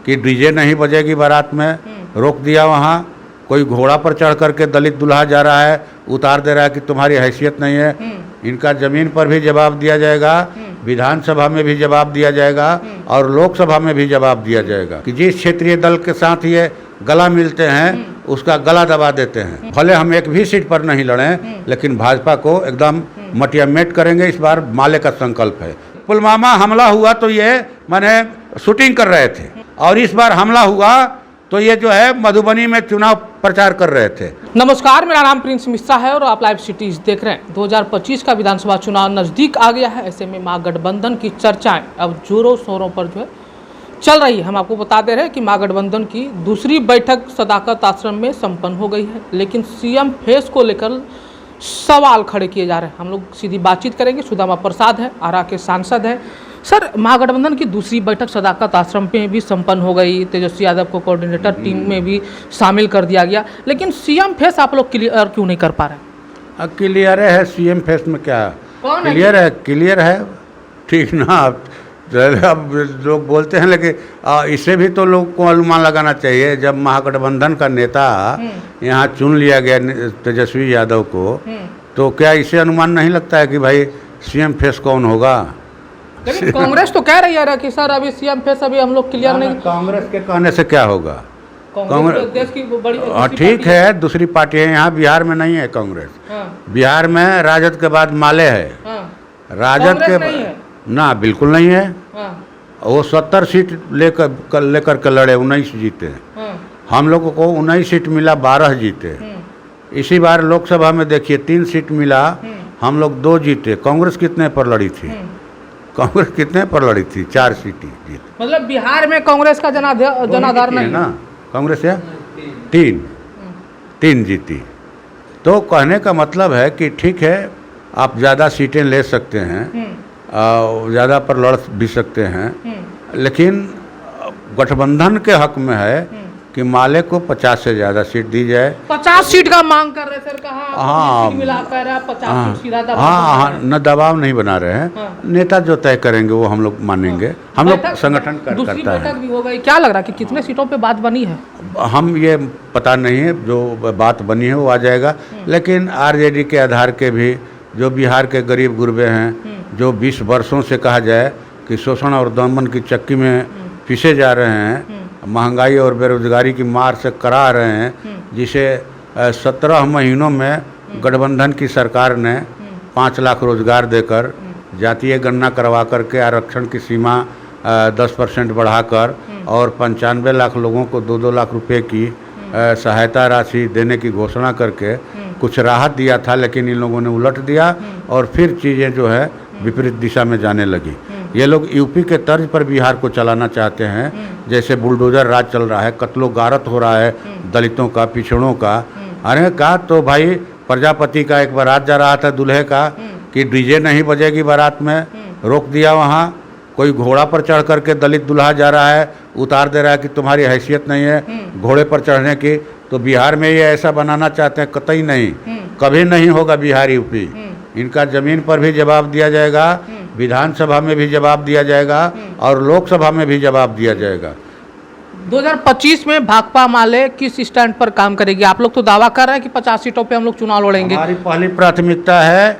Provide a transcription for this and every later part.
कि डीजे नहीं बजेगी बारात में, रोक दिया। वहाँ कोई घोड़ा पर चढ़ करके दलित दूल्हा जा रहा है, उतार दे रहा है कि तुम्हारी हैसियत नहीं है। इनका ज़मीन पर भी जवाब दिया जाएगा, विधानसभा में भी जवाब दिया जाएगा और लोकसभा में भी जवाब दिया जाएगा कि जिस क्षेत्रीय दल के साथ ये गला मिलते हैं उसका गला दबा देते हैं। भले हम एक भी सीट पर नहीं लड़ें, लेकिन भाजपा को एकदम मटियामेट करेंगे। इस बार माले का संकल्प है। पुलवामा हमला हुआ तो ये माने शूटिंग कर रहे थे, और इस बार हमला हुआ तो ये जो है मधुबनी में चुनाव प्रचार कर रहे थे। नमस्कार, मेरा नाम प्रिंस मिश्रा है और आप लाइव सिटीज देख रहे हैं। 2025 का विधानसभा चुनाव नज़दीक आ गया है। ऐसे में महागठबंधन की चर्चाएं अब जोरों शोरों पर जो है चल रही है। हम आपको बता दे रहे हैं कि महागठबंधन की दूसरी बैठक सदाकत आश्रम में संपन्न हो गई है, लेकिन सीएम फेस को लेकर सवाल खड़े किए जा रहे हैं। हम लोग सीधी बातचीत करेंगे। सुदामा प्रसाद है, आरा के सांसद है। सर, महागठबंधन की दूसरी बैठक सदाकत आश्रम पे भी संपन्न हो गई। तेजस्वी यादव को कोऑर्डिनेटर टीम में भी शामिल कर दिया गया, लेकिन सीएम फेस आप लोग क्लियर क्यों नहीं कर पा रहे? क्लियर है सीएम फेस में क्या क्लियर है? क्लियर है, ठीक ना। अब लोग बोलते हैं, लेकिन इससे भी तो लोग को अनुमान लगाना चाहिए। जब महागठबंधन का नेता यहाँ चुन लिया गया तेजस्वी यादव को, तो क्या इसे अनुमान नहीं लगता है कि भाई सीएम फेस कौन होगा? कांग्रेस तो कह रही है कि सर अभी सीएम फेस अभी हम लोग क्लियर नहीं। कांग्रेस के कहने से क्या होगा? कांग्रेस देश की बड़ी ठीक है, दूसरी पार्टी है। यहाँ बिहार में नहीं है कांग्रेस। बिहार में राजद के बाद माले है। राजद के ना बिल्कुल नहीं है। वो 70 सीट लेकर के लड़े, 19 जीते। हम लोगों को 19 सीट मिला, 12 जीते। इसी बार लोकसभा में देखिए 3 सीट मिला, हम लोग 2 जीते। कांग्रेस कितने पर लड़ी थी? कांग्रेस कितने पर लड़ी थी? 4 सीटें जीती। मतलब बिहार में कांग्रेस का जनाधार नहीं ना। कांग्रेस है 3 जीती। तो कहने का मतलब है कि ठीक है, आप ज़्यादा सीटें ले सकते हैं, ज़्यादा पर लड़ भी सकते हैं, लेकिन गठबंधन के हक में है कि माले को 50 से ज़्यादा सीट दी जाए। 50 सीट का मांग कर रहे सर, कहाँ? हाँ, मिला कर रहा 50 सीट सीधा दबाव। हाँ, न दबाव नहीं बना रहे हैं। नेता जो तय करेंगे वो हम लोग मानेंगे। हम लोग संगठन करता है। बैठक भी हो गई, क्या लग रहा है कि कितने सीटों पे बात बनी है? हम ये पता नहीं है, जो बात बनी है वो आ जाएगा। लेकिन आरजेडी के आधार के भी जो बिहार के गरीब गुरबे हैं, जो 20 वर्षों से कहा जाए कि शोषण और दमन की चक्की में पिसे जा रहे हैं, महंगाई और बेरोजगारी की मार से करा रहे हैं, जिसे 17 महीनों में गठबंधन की सरकार ने 5 लाख रोजगार देकर, जातीय गणना करवा करके आरक्षण की सीमा 10% बढ़ाकर और 95 लाख लोगों को 2-2 लाख रुपए की सहायता राशि देने की घोषणा करके कुछ राहत दिया था। लेकिन इन लोगों ने उलट दिया और फिर चीज़ें जो है विपरीत दिशा में जाने लगी। ये लोग यूपी के तर्ज पर बिहार को चलाना चाहते हैं, जैसे बुलडोजर राज चल रहा है, कत्लो गारत हो रहा है दलितों का, पिछड़ों का। अरे का तो भाई प्रजापति का एक बारात जा रहा था दूल्हे का, कि डीजे नहीं बजेगी बारात में, रोक दिया। वहाँ कोई घोड़ा पर चढ़ करके दलित दूल्हा जा रहा है, उतार दे रहा है कि तुम्हारी हैसियत नहीं है घोड़े पर चढ़ने की। तो बिहार में ये ऐसा बनाना चाहते हैं, कतई नहीं, कभी नहीं होगा बिहार यूपी। इनका ज़मीन पर भी जवाब दिया जाएगा, विधानसभा में भी जवाब दिया जाएगा और लोकसभा में भी जवाब दिया जाएगा। 2025 में भाकपा माले किस स्टैंड पर काम करेगी? आप लोग तो दावा कर रहे हैं कि 50 सीटों पे हम लोग चुनाव लड़ेंगे। हमारी पहली प्राथमिकता है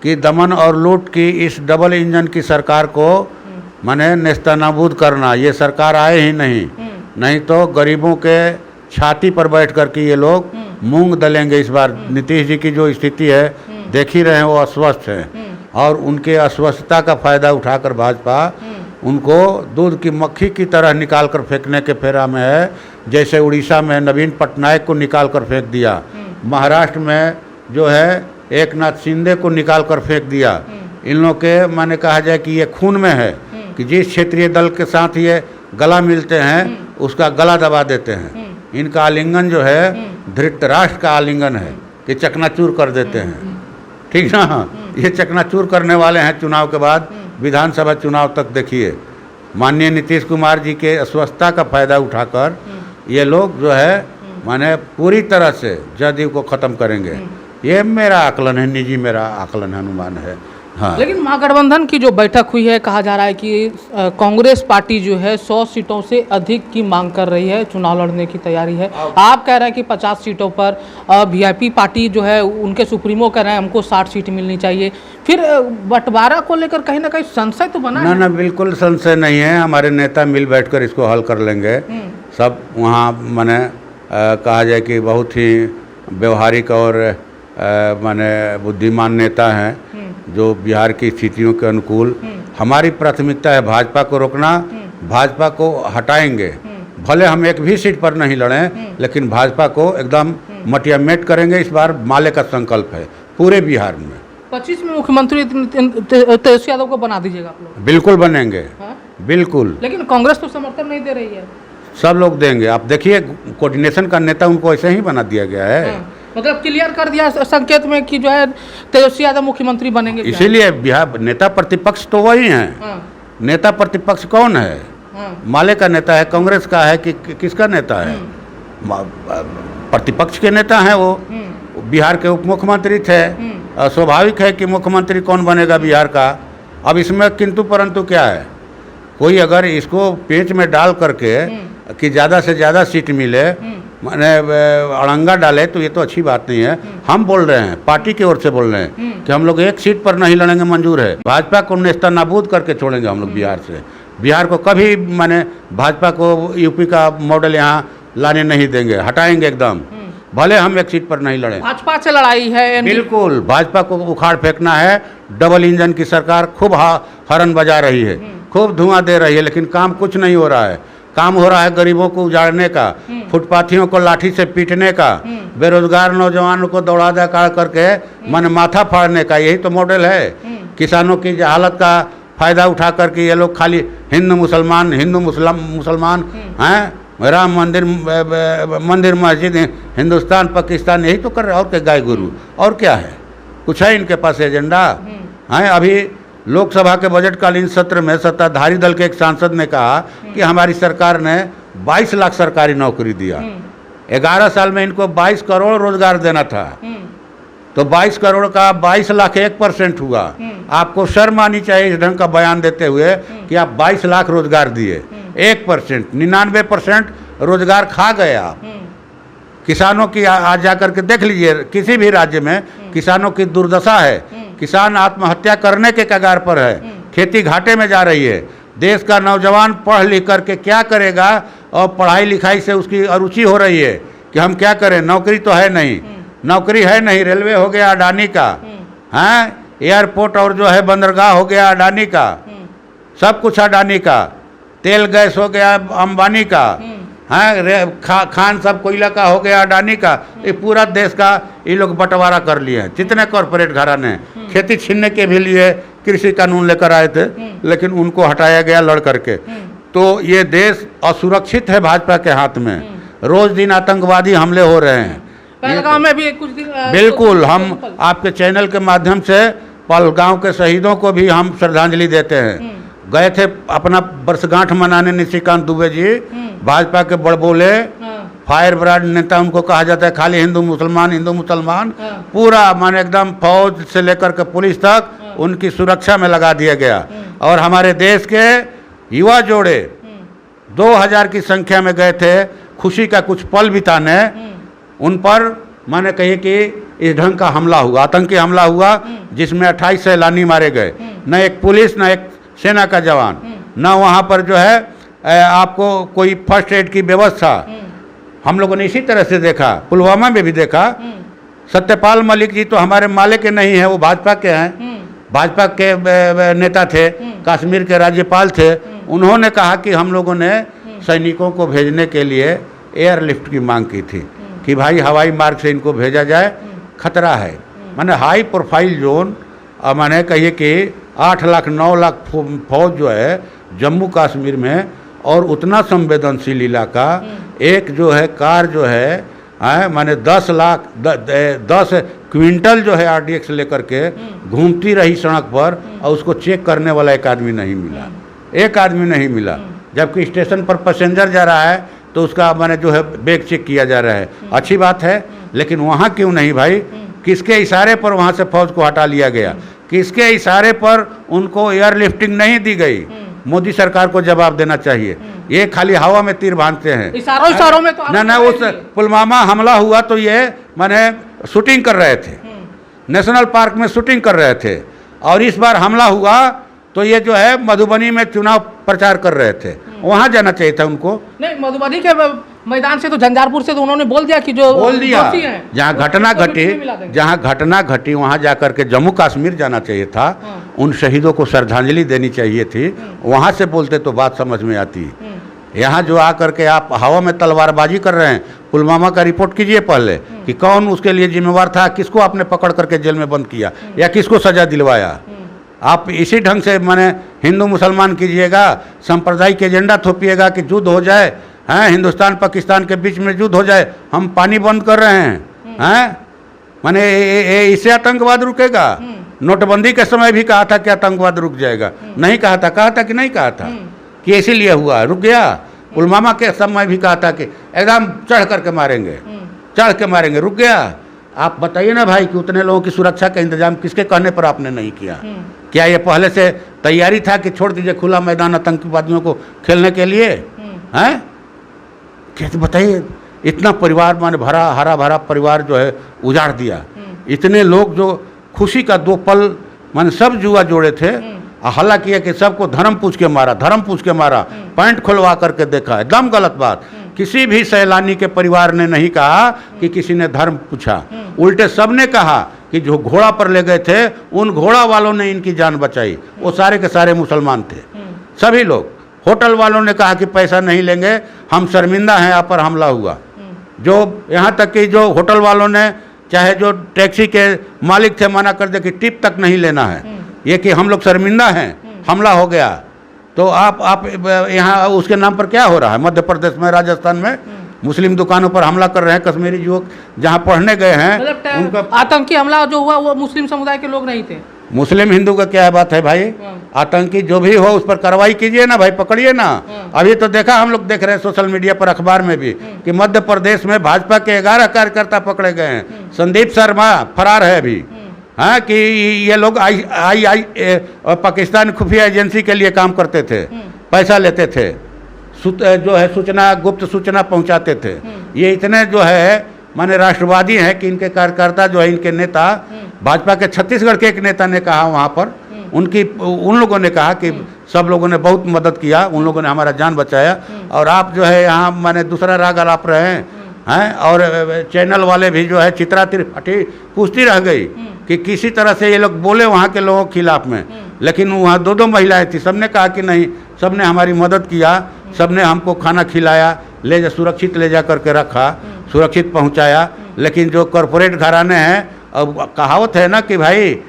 कि दमन और लूट की इस डबल इंजन की सरकार को माने नेस्तनाबूद करना। ये सरकार आए ही नहीं तो गरीबों के छाती पर बैठ कर के ये लोग मूंग दलेंगे। इस बार नीतीश जी की जो स्थिति है देख ही रहे हैं, वो अस्वस्थ हैं, और उनके अस्वस्थता का फायदा उठाकर भाजपा उनको दूध की मक्खी की तरह निकाल कर फेंकने के फेरा में है। जैसे उड़ीसा में नवीन पटनायक को निकाल कर फेंक दिया, महाराष्ट्र में जो है एकनाथ शिंदे को निकाल कर फेंक दिया। इन लोग के माने कहा जाए कि ये खून में है कि जिस क्षेत्रीय दल के साथ ये गला मिलते हैं उसका गला दबा देते हैं। इनका आलिंगन जो है धृतराष्ट्र का आलिंगन है कि चकनाचूर कर देते हैं, ठीक ना। ये चकनाचूर करने वाले हैं चुनाव के बाद, विधानसभा चुनाव तक देखिए। माननीय नीतीश कुमार जी के अस्वस्थता का फायदा उठाकर ये लोग जो है माने पूरी तरह से जदयू को ख़त्म करेंगे। ये मेरा आकलन है, निजी मेरा आकलन है, अनुमान है। हाँ। लेकिन महागठबंधन की जो बैठक हुई है, कहा जा रहा है कि कांग्रेस पार्टी जो है 100 सीटों से अधिक की मांग कर रही है, चुनाव लड़ने की तैयारी है। आप कह रहे हैं कि 50 सीटों पर, वीआईपी पार्टी जो है उनके सुप्रीमो कह रहे हैं हमको 60 सीट मिलनी चाहिए। फिर बंटवारा को लेकर कहीं ना कहीं संशय तो बना है। ना, बिल्कुल संशय नहीं है। हमारे नेता मिल बैठकर इसको हल कर लेंगे। सब वहाँ माने कहा जाए कि बहुत ही व्यवहारिक और माने बुद्धिमान नेता हैं जो बिहार की स्थितियों के अनुकूल। हमारी प्राथमिकता है भाजपा को रोकना, भाजपा को हटाएंगे। भले हम एक भी सीट पर नहीं लड़ें, लेकिन भाजपा को एकदम मटियामेट करेंगे। इस बार माले का संकल्प है पूरे बिहार में। 25 में मुख्यमंत्री तेजस्वी यादव को बना दीजिएगा आप लोग? बिल्कुल बनेंगे। हाँ? बिल्कुल। लेकिन कांग्रेस तो समर्थन नहीं दे रही है। सब लोग देंगे। आप देखिए, कोऑर्डिनेशन का नेता उनको ऐसे ही बना दिया गया है। हाँ। मतलब क्लियर कर दिया संकेत में कि जो है तेजस्वी यादव मुख्यमंत्री बनेंगे। इसीलिए बिहार नेता प्रतिपक्ष तो वही हैं। हाँ। नेता प्रतिपक्ष कौन है? हाँ। माले का नेता है, कांग्रेस का है कि किसका नेता है? प्रतिपक्ष के नेता हैं वो। बिहार के उप मुख्यमंत्री थे। स्वाभाविक है कि मुख्यमंत्री कौन बनेगा बिहार का। अब इसमें किंतु परंतु क्या है? कोई अगर इसको पेंच में डाल करके कि ज़्यादा से ज़्यादा सीट मिले, माने अड़ंगा डाले, तो ये तो अच्छी बात नहीं है। हम बोल रहे हैं, पार्टी की ओर से बोल रहे हैं कि हम लोग एक सीट पर नहीं लड़ेंगे, मंजूर है। भाजपा को नेस्तनाबूद करके छोड़ेंगे हम लोग बिहार से। बिहार को कभी माने भाजपा को यूपी का मॉडल यहाँ लाने नहीं देंगे, हटाएंगे एकदम। भले हम एक सीट पर नहीं लड़े। भाजपा से लड़ाई है। बिल्कुल, भाजपा को उखाड़ फेंकना है। डबल इंजन की सरकार खूब हॉर्न बजा रही है, खूब धुआं दे रही है, लेकिन काम कुछ नहीं हो रहा है। काम हो रहा है गरीबों को उजाड़ने का, फुटपाथियों को लाठी से पीटने का, बेरोजगार नौजवानों को दौड़ा दौड़ा करके मन माथा फाड़ने का। यही तो मॉडल है। किसानों की हालत का फायदा उठा करके ये लोग खाली हिंदू मुसलमान हैं, राम मंदिर मस्जिद, हिंदुस्तान पाकिस्तान, यही तो कर रहे हैं। और क्या गाय गुरु, और क्या है? कुछ है इनके पास एजेंडा? हैं अभी लोकसभा के बजटकालीन सत्र में सत्ताधारी दल के एक सांसद ने कहा कि हमारी सरकार ने 22 लाख सरकारी नौकरी दिया। 11 साल में इनको 22 करोड़ रोजगार देना था, तो 22 करोड़ का 22 लाख 1% हुआ। आपको शर्म आनी चाहिए इस ढंग का बयान देते हुए कि आप 22 लाख रोजगार दिए। 1%, 99% रोजगार खा गए आप। किसानों की आज जाकर के देख लीजिए, किसी भी राज्य में किसानों की दुर्दशा है। किसान आत्महत्या करने के कगार पर है, खेती घाटे में जा रही है। देश का नौजवान पढ़ लिख करके क्या करेगा, और पढ़ाई लिखाई से उसकी अरुचि हो रही है कि हम क्या करें, नौकरी तो है नहीं, नौकरी है नहीं। रेलवे हो गया अडानी का, हैं एयरपोर्ट और जो है बंदरगाह हो गया अडानी का, सब कुछ अडानी का। तेल गैस हो गया अंबानी का, हैं खान सब कोयला का हो गया अडानी का। ये पूरा देश का ये लोग बंटवारा कर लिए हैं। जितने कॉरपोरेट घराने खेती छीनने के भी लिए कृषि कानून लेकर आए थे, लेकिन उनको हटाया गया लड़ करके। तो ये देश असुरक्षित है भाजपा के हाथ में। रोज दिन आतंकवादी हमले हो रहे हैं। पहलगांव में भी कुछ दिन बिल्कुल, हम आपके चैनल के माध्यम से पहलगांव के शहीदों को भी हम श्रद्धांजलि देते हैं। गए थे अपना वर्षगांठ मनाने निशिकांत दुबे जी, भाजपा के बड़बोले फायर ब्रांड नेता उनको कहा जाता है। खाली हिंदू मुसलमान पूरा माने एकदम फौज से लेकर के पुलिस तक उनकी सुरक्षा में लगा दिया गया। और हमारे देश के युवा जोड़े 2000 की संख्या में गए थे खुशी का कुछ पल बिताने। उन पर माने कहिए कि इस ढंग का हमला हुआ, आतंकी हमला हुआ, जिसमें 28 सैलानी मारे गए। न एक पुलिस, न एक सेना का जवान, न वहाँ पर जो है आपको कोई फर्स्ट एड की व्यवस्था। हम लोगों ने इसी तरह से देखा, पुलवामा में भी देखा। सत्यपाल मलिक जी तो हमारे माले के नहीं हैं, वो भाजपा के हैं, भाजपा के नेता थे, कश्मीर के राज्यपाल थे। उन्होंने कहा कि हम लोगों ने सैनिकों को भेजने के लिए एयरलिफ्ट की मांग की थी कि भाई हवाई मार्ग से इनको भेजा जाए, खतरा है। माने हाई प्रोफाइल जोन, माने कहिए कि 8 लाख 9 लाख फौज जो है जम्मू कश्मीर में, और उतना संवेदनशील इलाका। एक जो है कार जो है माने 10 क्विंटल जो है RDX लेकर के घूमती रही सड़क पर, और उसको चेक करने वाला एक आदमी नहीं मिला, एक आदमी नहीं मिला। जबकि स्टेशन पर पैसेंजर जा रहा है तो उसका माने जो है बैग चेक किया जा रहा है। अच्छी बात है, लेकिन वहाँ क्यों नहीं भाई? किसके इशारे पर वहाँ से फौज को हटा लिया गया? कि इसके इशारे पर उनको एयरलिफ्टिंग नहीं दी गई। मोदी सरकार को जवाब देना चाहिए। ये खाली हवा में तीर बांधते हैं। इशारों में तो ना उस पुलवामा हमला हुआ तो ये माने शूटिंग कर रहे थे, नेशनल पार्क में शूटिंग कर रहे थे, और इस बार हमला हुआ तो ये जो है मधुबनी में चुनाव प्रचार कर रहे थे। वहाँ जाना चाहिए था उनको। नहीं, मधुबनी के मैदान से तो झंझारपुर से तो उन्होंने बोल दिया कि जो बोल दिया दोषी हैं, जहाँ घटना घटी वहाँ जाकर के जम्मू कश्मीर जाना चाहिए था। उन शहीदों को श्रद्धांजलि देनी चाहिए थी। वहाँ से बोलते तो बात समझ में आती। यहाँ जो आकर के आप हवा में तलवारबाजी कर रहे हैं। पुलवामा का रिपोर्ट कीजिए पहले कि कौन उसके लिए जिम्मेवार था, किसको आपने पकड़ करके जेल में बंद किया या किसको सजा दिलवाया। आप इसी ढंग से माने हिंदू मुसलमान कीजिएगा, सांप्रदायिक एजेंडा थोपिएगा कि युद्ध हो जाए, हैं हिंदुस्तान पाकिस्तान के बीच में युद्ध हो जाए, हम पानी बंद कर रहे हैं माने इससे आतंकवाद रुकेगा। नोटबंदी के समय भी कहा था कि आतंकवाद रुक जाएगा, नहीं कहा था कि नहीं कहा था कि इसीलिए हुआ रुक गया। पुलवामा के समय भी कहा था कि एकदम चढ़ करके मारेंगे, रुक गया। आप बताइए ना भाई कि उतने लोगों की सुरक्षा का इंतजाम किसके कहने पर आपने नहीं किया? क्या ये पहले से तैयारी था कि छोड़ दीजिए खुला मैदान आतंकवादियों को खेलने के लिए? हैं क्या बताइए, इतना परिवार माने हरा भरा परिवार जो है उजाड़ दिया। इतने लोग जो खुशी का 2 पल माने सब जुआ जोड़े थे, हल्ला किया कि सबको धर्म पूछ के मारा, पैंट खुलवा करके देखा। एकदम गलत बात। किसी भी सैलानी के परिवार ने नहीं कहा कि किसी ने धर्म पूछा, उल्टे सब ने कहा कि जो घोड़ा पर ले गए थे उन घोड़ा वालों ने इनकी जान बचाई। वो सारे के सारे मुसलमान थे, सभी लोग। होटल वालों ने कहा कि पैसा नहीं लेंगे, हम शर्मिंदा हैं, आप पर हमला हुआ। जो यहाँ तक कि जो होटल वालों ने, चाहे जो टैक्सी के मालिक थे, मना कर दिया कि टिप तक नहीं लेना है, ये कि हम लोग शर्मिंदा हैं, हमला हो गया। तो आप यहाँ उसके नाम पर क्या हो रहा है? मध्य प्रदेश में, राजस्थान में मुस्लिम दुकानों पर हमला कर रहे हैं। कश्मीरी युवक जहाँ पढ़ने गए हैं, उनका आतंकी हमला जो हुआ वो मुस्लिम समुदाय के लोग नहीं थे। मुस्लिम हिंदू का क्या बात है भाई? आतंकी जो भी हो उस पर कार्रवाई कीजिए ना भाई, पकड़िए ना। अभी तो देखा, हम लोग देख रहे हैं सोशल मीडिया पर, अखबार में भी, कि मध्य प्रदेश में भाजपा के 11 कार्यकर्ता पकड़े गए हैं। संदीप शर्मा फरार है अभी। हाँ, कि ये लोग पाकिस्तान खुफिया एजेंसी के लिए काम करते थे, पैसा लेते थे, जो है सूचना, गुप्त सूचना पहुंचाते थे। ये इतने जो है माने राष्ट्रवादी हैं कि इनके कार्यकर्ता जो है, इनके नेता, भाजपा के छत्तीसगढ़ के एक नेता ने कहा वहाँ पर, उन लोगों ने कहा कि सब लोगों ने बहुत मदद किया, उन लोगों ने हमारा जान बचाया, और आप जो है यहाँ माने दूसरा राग अलाप रहे हैं। और चैनल वाले भी जो है चित्रा त्रिपाठी पूछती रह गई कि किसी तरह से ये लोग बोले वहाँ के लोगों के खिलाफ में, लेकिन वहाँ 2 महिलाएं थी, सबने कहा कि नहीं, सबने हमारी मदद किया, सबने हमको खाना खिलाया, सुरक्षित ले जा करके रखा, सुरक्षित पहुँचाया। लेकिन जो कॉरपोरेट घराने हैं, अब कहावत है ना कि भाई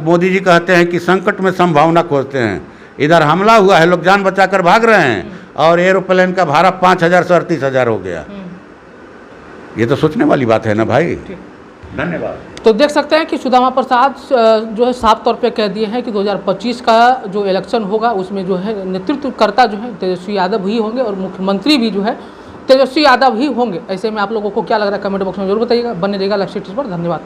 मोदी जी कहते हैं कि संकट में संभावना खोजते हैं। इधर हमला हुआ है, लोग जान बचाकर भाग रहे हैं, और एरोप्लेन का भाड़ा 5,000 से 38,000 हो गया। ये तो सोचने वाली बात है ना भाई। धन्यवाद। तो देख सकते हैं कि सुदामा प्रसाद जो है साफ तौर पे कह दिए हैं कि 2025 का जो इलेक्शन होगा उसमें जो है नेतृत्वकर्ता जो है तेजस्वी यादव ही होंगे, और मुख्यमंत्री भी जो है तेजस्वी यादव ही होंगे। ऐसे में आप लोगों को क्या लग रहा है कमेंट बॉक्स में जरूर बताइएगा। बने रहेगा लाइव सिटीज पर। धन्यवाद।